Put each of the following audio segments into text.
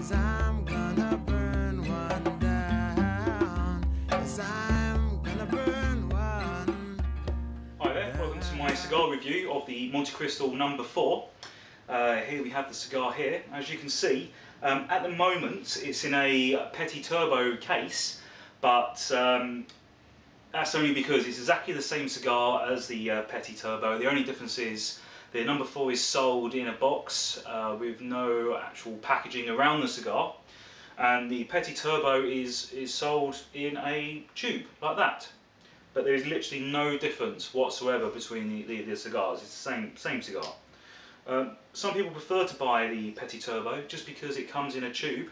'cause I'm gonna burn one down. 'Cause I'm gonna burn one. Hi there, welcome to my cigar review of the Montecristo No. 4. Here we have the cigar here. As you can see, at the moment it's in a Petit Turbo case, but that's only because it's exactly the same cigar as the Petit Turbo. The only difference is the No. 4 is sold in a box with no actual packaging around the cigar, and the Petit Turbo is sold in a tube like that. But there is literally no difference whatsoever between the cigars. It's the same cigar. Some people prefer to buy the Petit Turbo just because it comes in a tube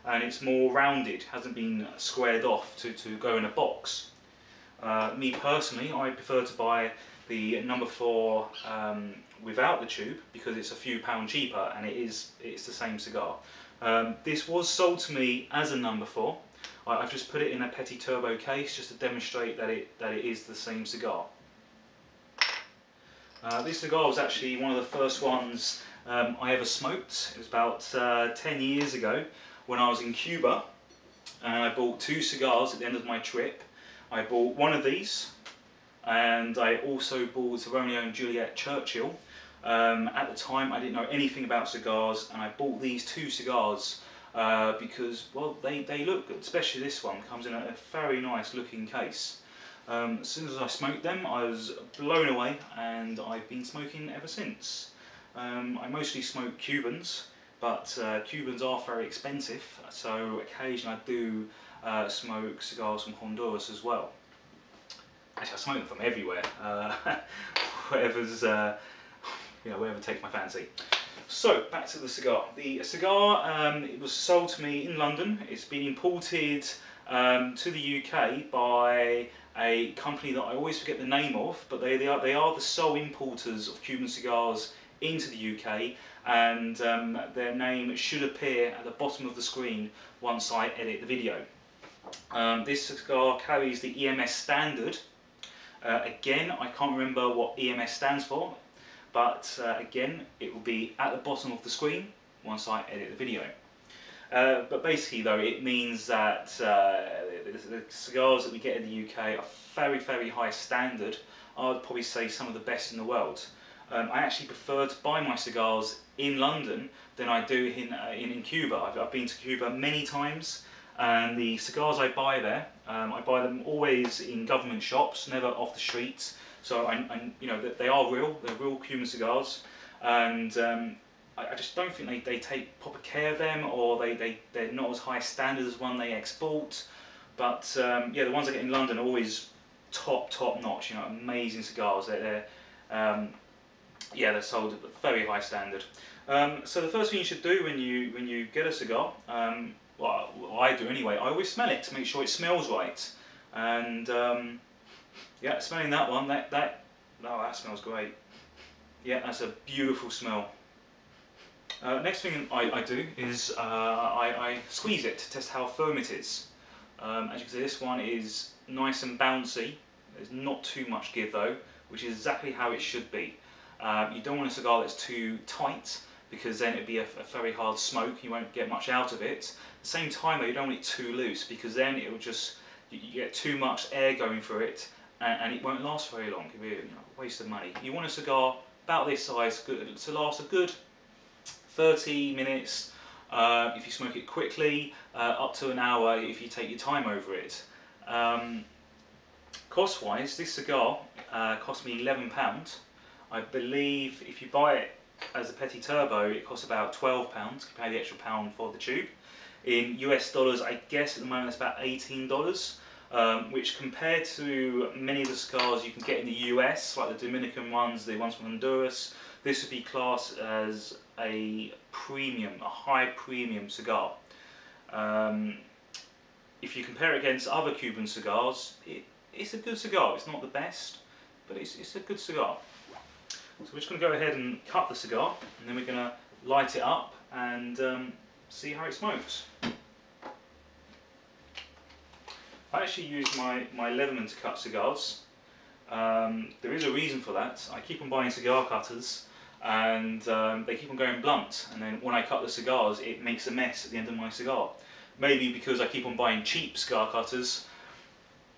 and it's more rounded, hasn't been squared off to go in a box. Me personally, I prefer to buy the No. 4 without the tube because it's a few pound cheaper and it's the same cigar. This was sold to me as a No. 4. I've just put it in a Petit Turbo case just to demonstrate that it is the same cigar. This cigar was actually one of the first ones I ever smoked. It was about 10 years ago when I was in Cuba, and I bought 2 cigars at the end of my trip. I bought one of these, and I also bought a Romeo and Juliet Churchill. At the time I didn't know anything about cigars, and I bought these 2 cigars because, well, they look good, especially this one comes in a very nice looking case. As soon as I smoked them, I was blown away, and I've been smoking ever since. I mostly smoke Cubans, but Cubans are very expensive, so occasionally I do smoke cigars from Honduras as well. Actually, I smoke them from everywhere, whatever's whatever takes my fancy. So back to the cigar. The cigar it was sold to me in London. It's been imported to the UK by a company that I always forget the name of, but they are the sole importers of Cuban cigars into the UK, and their name should appear at the bottom of the screen once I edit the video. This cigar carries the EMS standard. Again, I can't remember what EMS stands for, but again, it will be at the bottom of the screen once I edit the video. But basically though, it means that the cigars that we get in the UK are very high standard. I would probably say some of the best in the world. I actually prefer to buy my cigars in London than I do in Cuba. I've been to Cuba many times, and the cigars I buy there, I buy them always in government shops, never off the streets. So that they are real. They're real Cuban cigars, and I just don't think they take proper care of them, or they're not as high standard as one they export. But yeah, the ones I get in London are always top notch. Amazing cigars. They're sold at a very high standard. So the first thing you should do when you get a cigar, well, I do anyway, I always smell it to make sure it smells right. And yeah, smelling that one, that smells great. Yeah, that's a beautiful smell. Next thing I do is I squeeze it to test how firm it is. As you can see, this one is nice and bouncy. There's not too much give though, which is exactly how it should be. You don't want a cigar that's too tight, because then it'd be a very hard smoke. You won't get much out of it. At the same time though, you don't want it too loose, because then it will just, you get too much air going through it, and it won't last very long. It'll be a waste of money. You want a cigar about this size to last a good 30 minutes if you smoke it quickly, up to an hour if you take your time over it. Cost wise, this cigar cost me £11. I believe if you buy it as a Petit Turbo, it costs about £12. You pay the extra pound for the tube. In US dollars, I guess at the moment it's about $18, which compared to many of the cigars you can get in the US, like the Dominican ones, the ones from Honduras, this would be classed as a high premium cigar. If you compare it against other Cuban cigars, it's a good cigar. It's not the best, but it's a good cigar. So we're just going to go ahead and cut the cigar, and then we're going to light it up and see how it smokes. I actually use my Leatherman to cut cigars. There is a reason for that. I keep on buying cigar cutters, and they keep on going blunt. And then when I cut the cigars, it makes a mess at the end of my cigar. Maybe because I keep on buying cheap cigar cutters.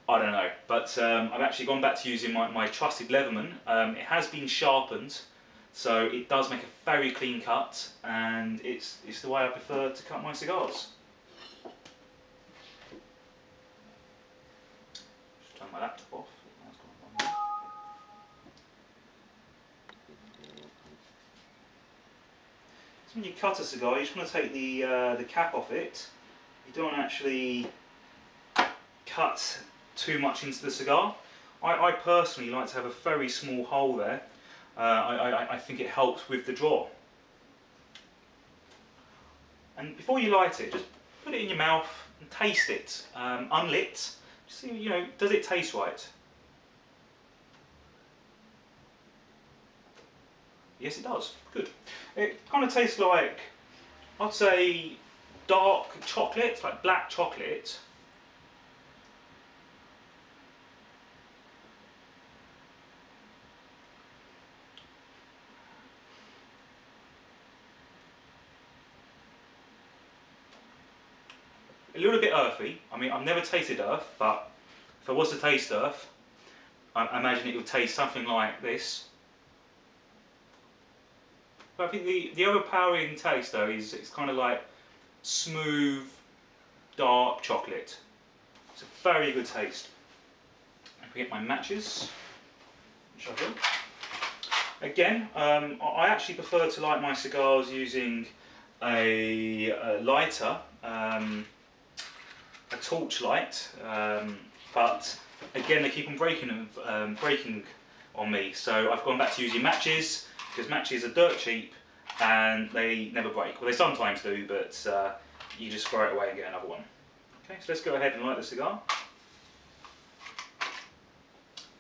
I don't know, but I've actually gone back to using my trusted Leatherman. It has been sharpened, so it does make a very clean cut, and it's the way I prefer to cut my cigars. Just turn my laptop off. That's quite fun. So when you cut a cigar, you just want to take the cap off it. You don't want to actually cut too much into the cigar. I personally like to have a very small hole there. I think it helps with the draw. And before you light it, just put it in your mouth and taste it, unlit. Just see, does it taste right? Yes, it does. Good. It kind of tastes like, I'd say, dark chocolate, like black chocolate. A little bit earthy. I mean, I've never tasted earth, but if I was to taste earth, I imagine it would taste something like this. But I think the overpowering taste though is it's kind of like smooth, dark chocolate. It's a very good taste. If I get my matches, again, I actually prefer to light my cigars using a lighter, a torch light, but again they keep on breaking on me, so I've gone back to using matches, because matches are dirt cheap and they never break. Well, they sometimes do, but you just throw it away and get another one. Okay, so let's go ahead and light the cigar.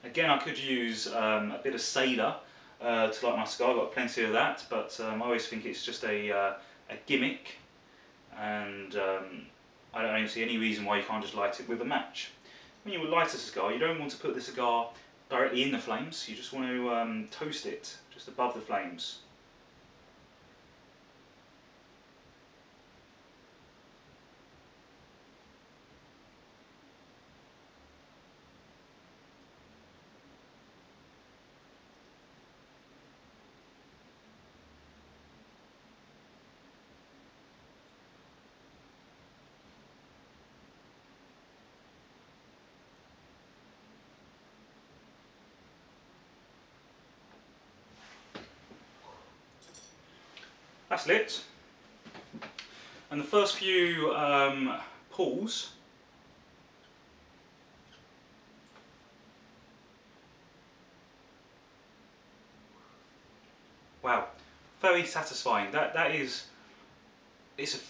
Again, I could use a bit of Cider to light my cigar. I've got plenty of that, but I always think it's just a gimmick, and I don't see any reason why you can't just light it with a match. When you light a cigar, you don't want to put the cigar directly in the flames. You just want to toast it just above the flames. That's lit. And the first few pulls, wow, very satisfying. That is, it's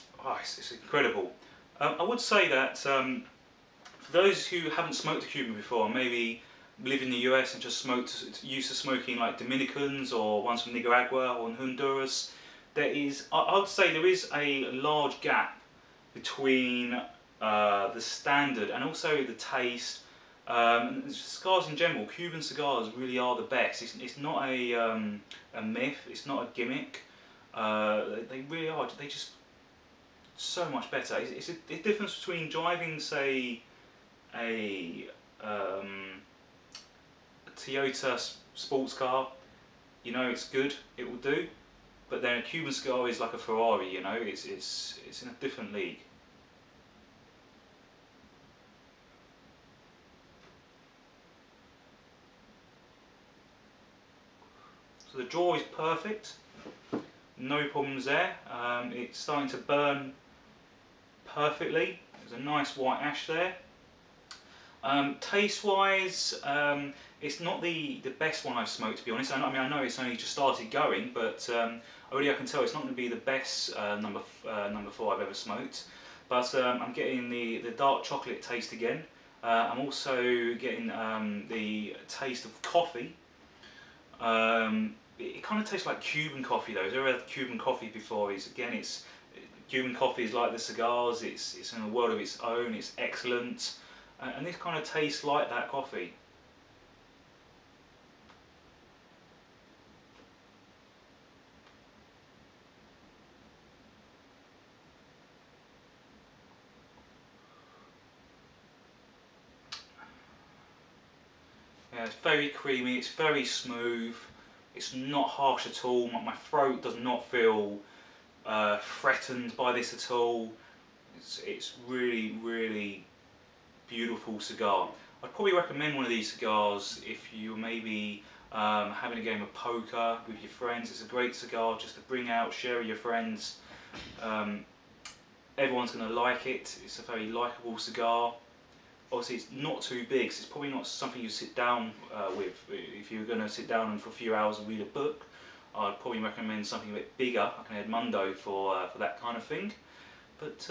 incredible. I would say that for those who haven't smoked a Cuban before, maybe live in the US and just used to smoking like Dominicans or ones from Nicaragua or Honduras, I would say there is a large gap between the standard and also the taste. And cigars in general, Cuban cigars really are the best. It's not a myth, it's not a gimmick. They really are. They just so much better. It's a difference between driving, say, a Toyota sports car. It's good, it will do. But then a Cuban cigar is like a Ferrari. It's in a different league. So the draw is perfect, no problems there. It's starting to burn perfectly. There's a nice white ash there. Taste-wise, it's not the best one I've smoked, to be honest. I know it's only just started going, but already I can tell it's not going to be the best number 4 I've ever smoked. But I'm getting the dark chocolate taste again. I'm also getting the taste of coffee. It kind of tastes like Cuban coffee though. Have you ever had Cuban coffee before? Cuban coffee is like the cigars. It's in a world of its own. It's excellent, and this kind of tastes like that coffee. Yeah, it's very creamy, it's very smooth, it's not harsh at all. My throat does not feel threatened by this at all. It's really, really beautiful cigar. I'd probably recommend one of these cigars if you're maybe having a game of poker with your friends. It's a great cigar just to bring out, share with your friends. Um, Everyone's going to like it. It's a very likable cigar. Obviously, it's not too big, so it's probably not something you sit down with. If you're going to sit down and for a few hours and read a book, I'd probably recommend something a bit bigger, like an Edmundo for that kind of thing. But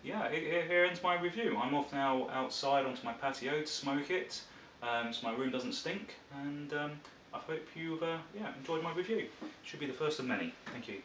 yeah, here ends my review. I'm off now outside onto my patio to smoke it, so my room doesn't stink. And I hope you've yeah, enjoyed my review. Should be the first of many. Thank you.